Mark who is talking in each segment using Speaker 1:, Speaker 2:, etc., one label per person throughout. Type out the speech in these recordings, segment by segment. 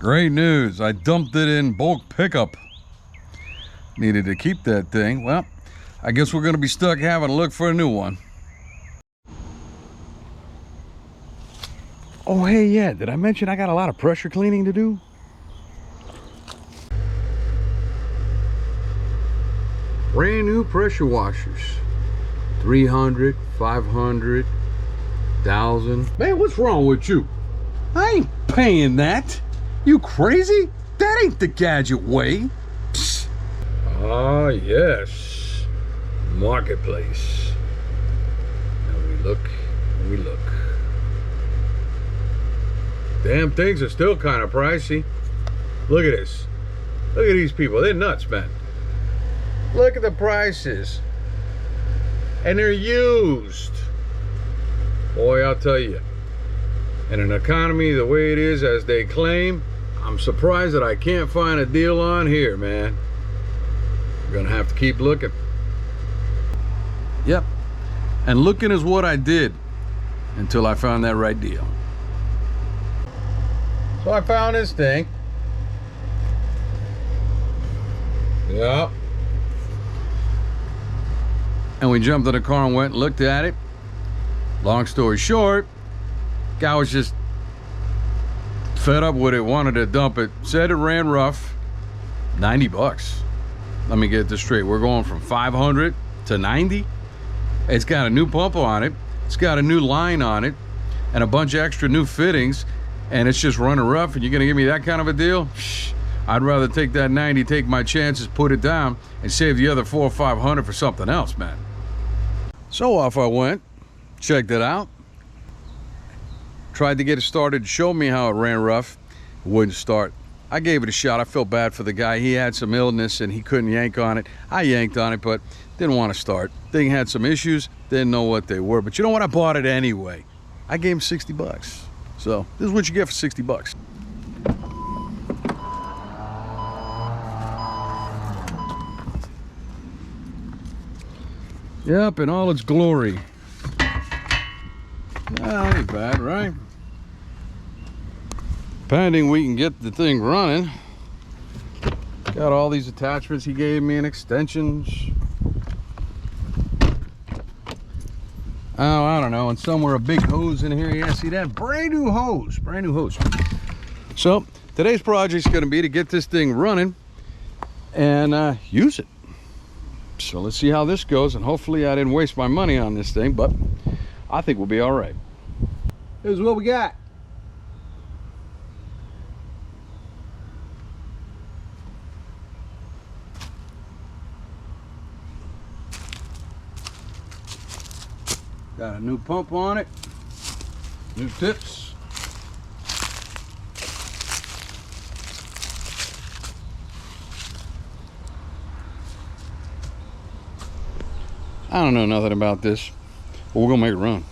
Speaker 1: Great news. I dumped it in bulk pickup. Needed to keep that thing. Well, I guess we're going to be stuck having to look for a new one. Oh, hey, yeah. Did I mention I got a lot of pressure cleaning to do? Brand new pressure washers. 300, 500, 1,000. Man, what's wrong with you? I ain't paying that. You crazy? That ain't the gadget way. Ah, yes. Marketplace. And we look, and we look. Damn things are still kind of pricey. Look at this. Look at these people. They're nuts, man. Look at the prices. And they're used. Boy, I'll tell you. In an economy the way it is, as they claim, I'm surprised that I can't find a deal on here, man. We're gonna have to keep looking. Yep. And looking is what I did until I found that right deal. So I found this thing. Yep. And we jumped in the car and went and looked at it. Long story short, guy was just fed up with it, wanted to dump it. Said it ran rough. 90 bucks. Let me get this straight. We're going from 500 to 90. It's got a new pump on it. It's got a new line on it and a bunch of extra new fittings, and it's just running rough, and you're gonna give me that kind of a deal? Shh. I'd rather take that 90, take my chances, put it down, and save the other 400 or 500 for something else, man. So off I went, checked it out, tried to get it started, show me how it ran rough. It wouldn't start. I gave it a shot. I felt bad for the guy. He had some illness and he couldn't yank on it. I yanked on it, but didn't want to start. Thing had some issues, didn't know what they were. But you know what? I bought it anyway. I gave him 60 bucks. So this is what you get for 60 bucks. Yep, in all its glory. That ain't bad, right? Pending we can get the thing running. Got all these attachments he gave me and extensions. Oh, I don't know, and somewhere a big hose in here. Yeah, see that? Brand new hose, brand new hose. So today's project's gonna be to get this thing running and use it. So let's see how this goes, and hopefully I didn't waste my money on this thing, but I think we'll be all right. Here's what we got. Got a new pump on it, new tips. I don't know nothing about this, but we're gonna make it run.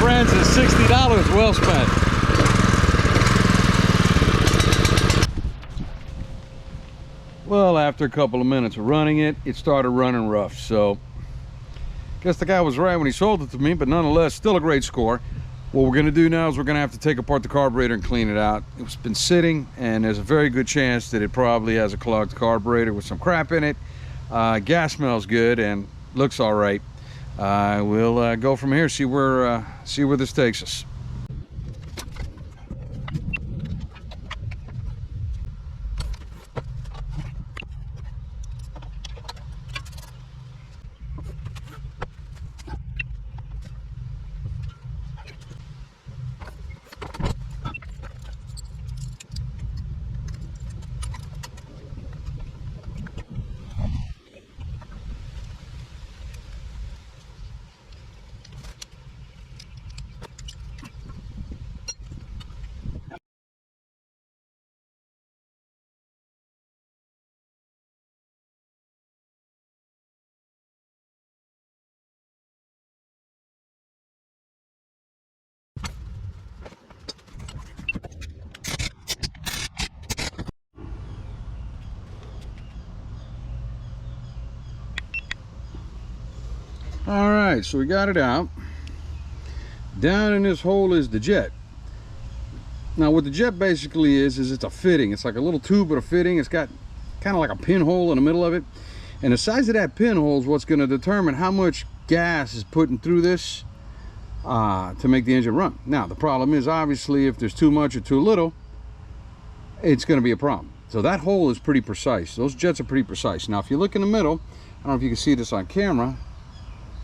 Speaker 1: Friends, is $60 well spent. Well, after a couple of minutes of running it, it started running rough. So guess the guy was right when he sold it to me, but nonetheless, still a great score. What we're gonna do now is we're gonna have to take apart the carburetor and clean it out. It's been sitting, and there's a very good chance that it probably has a clogged carburetor with some crap in it. Gas smells good and looks all right. We'll go from here, see where this takes us. All right, so we got it out. Down in this hole is the jet. Now what the jet basically is it's a fitting. It's like a little tube with a fitting. It's got kind of like a pinhole in the middle of it. And the size of that pinhole is what's going to determine how much gas is putting through this to make the engine run. Now the problem is obviously if there's too much or too little, it's going to be a problem. So that hole is pretty precise. Those jets are pretty precise. Now if you look in the middle, I don't know if you can see this on camera,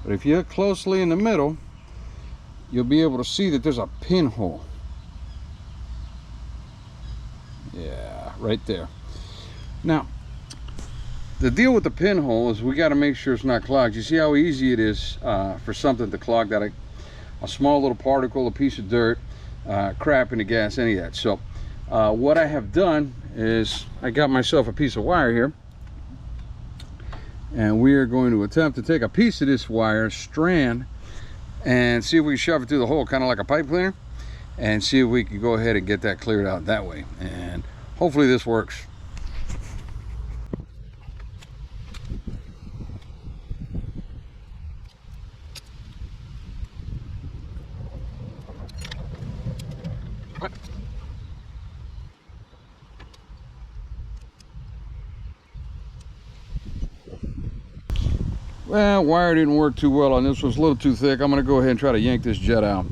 Speaker 1: but if you look closely in the middle, you'll be able to see that there's a pinhole. Yeah, right there. Now, the deal with the pinhole is we got to make sure it's not clogged. You see how easy it is for something to clog that, a small little particle, a piece of dirt, crap in the gas, any of that. So what I have done is I got myself a piece of wire here, and we are going to attempt to take a piece of this wire strand and see if we can shove it through the hole, kind of like a pipe cleaner, and see if we can go ahead and get that cleared out that way. And hopefully this works. Well, wire didn't work too well on this. Was a little too thick. I'm going to go ahead and try to yank this jet out.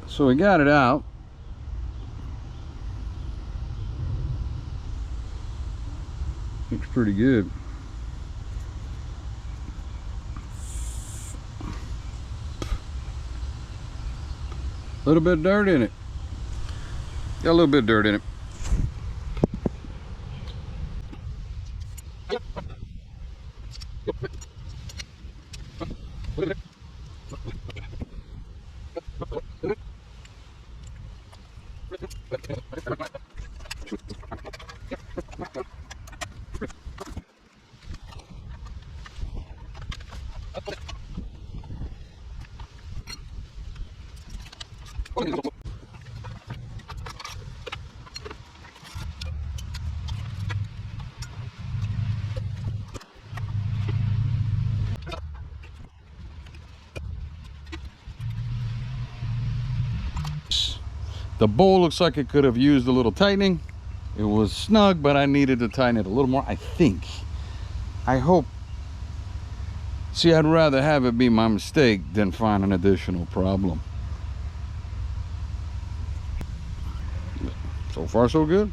Speaker 1: So we got it out. Looks pretty good. A little bit of dirt in it. Got a little bit of dirt in it. The bowl looks like it could have used a little tightening. It was snug, but I needed to tighten it a little more, I think. I hope. See, I'd rather have it be my mistake than find an additional problem. So far, so good.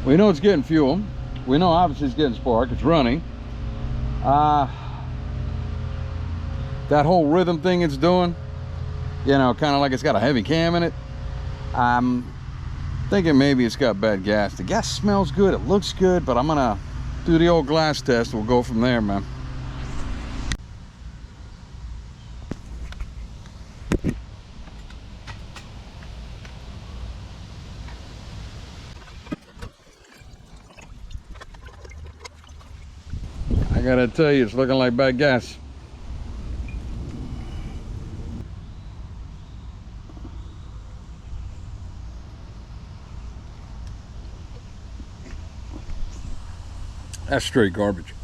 Speaker 1: We know it's getting fuel. We know obviously it's getting spark. It's running. That whole rhythm thing it's doing, you know, kind of like it's got a heavy cam in it. I'm thinking maybe it's got bad gas. The gas smells good. It looks good, but I'm gonna do the old glass test. We'll go from there, man. I gotta tell you, it's looking like bad gas. That's straight garbage.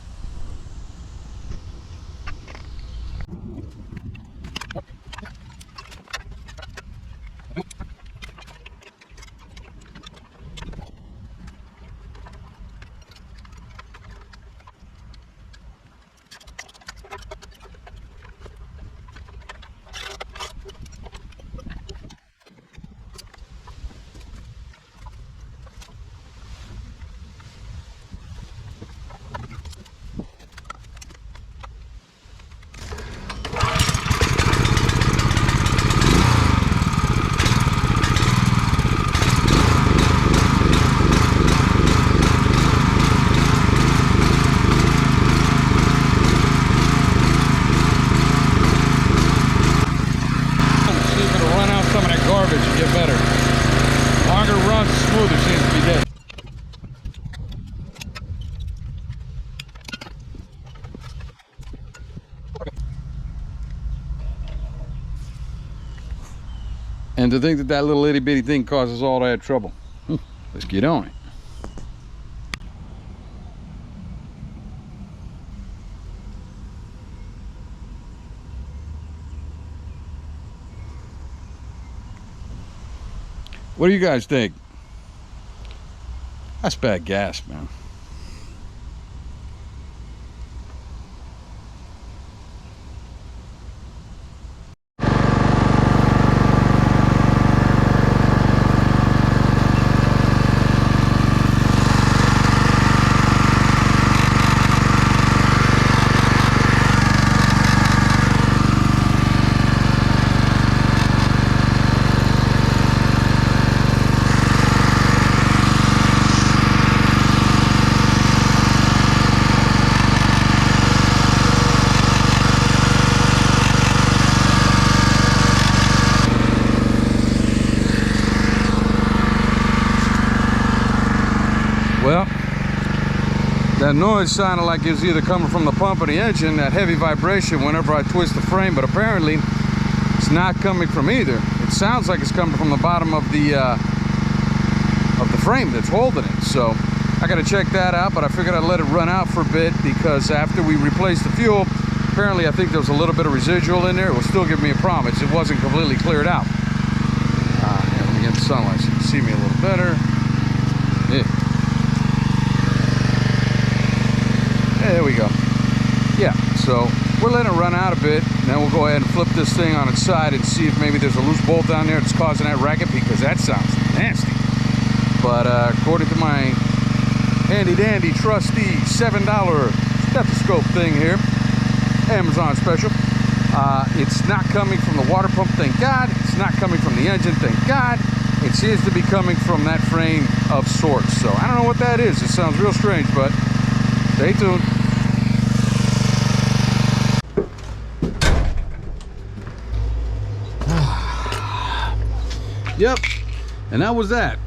Speaker 1: better. Longer runs, smoother seems to be dead. And to think that that little itty bitty thing causes all that trouble. Let's get on it. What do you guys think? That's bad gas, man. Well, that noise sounded like it was either coming from the pump or the engine, that heavy vibration whenever I twist the frame, but apparently it's not coming from either. It sounds like it's coming from the bottom of the frame that's holding it. So I got to check that out, but I figured I'd let it run out for a bit because after we replaced the fuel, apparently I think there was a little bit of residual in there. It will still give me a problem. It wasn't completely cleared out. Here, let me get the sunlight so you can see me a little better. Yeah. There we go. Yeah, so we're letting it run out a bit, and then we'll go ahead and flip this thing on its side and see if maybe there's a loose bolt down there that's causing that racket, because that sounds nasty. But according to my handy dandy trusty $7 stethoscope thing here, Amazon special, it's not coming from the water pump, thank God. It's not coming from the engine, thank God. It seems to be coming from that frame of sorts. So I don't know what that is. It sounds real strange, but stay tuned. Yep, and that was that.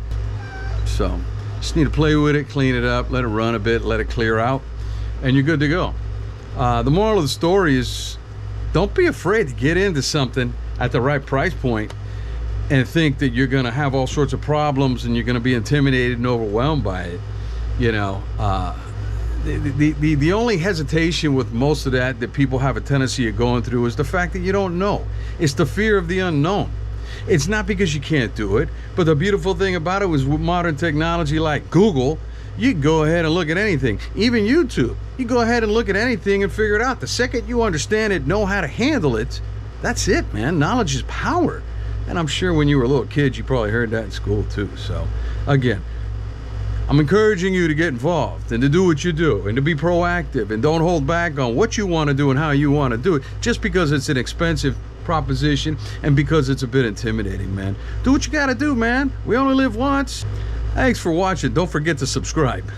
Speaker 1: So just need to play with it, clean it up, let it run a bit, let it clear out, and you're good to go. The moral of the story is, don't be afraid to get into something at the right price point and think that you're going to have all sorts of problems and you're going to be intimidated and overwhelmed by it. You know, the only hesitation with most of that people have a tendency of going through is the fact that you don't know. It's the fear of the unknown. It's not because you can't do it, but the beautiful thing about it was with modern technology like Google, you can go ahead and look at anything. Even YouTube, you go ahead and look at anything and figure it out. The second you understand it, know how to handle it, that's it, man. Knowledge is power. And I'm sure when you were a little kid, you probably heard that in school too. So again, I'm encouraging you to get involved and to do what you do and to be proactive and don't hold back on what you want to do and how you want to do it just because it's an expensive proposition and because it's a bit intimidating, man. Do what you got to do, man. We only live once. Thanks for watching. Don't forget to subscribe.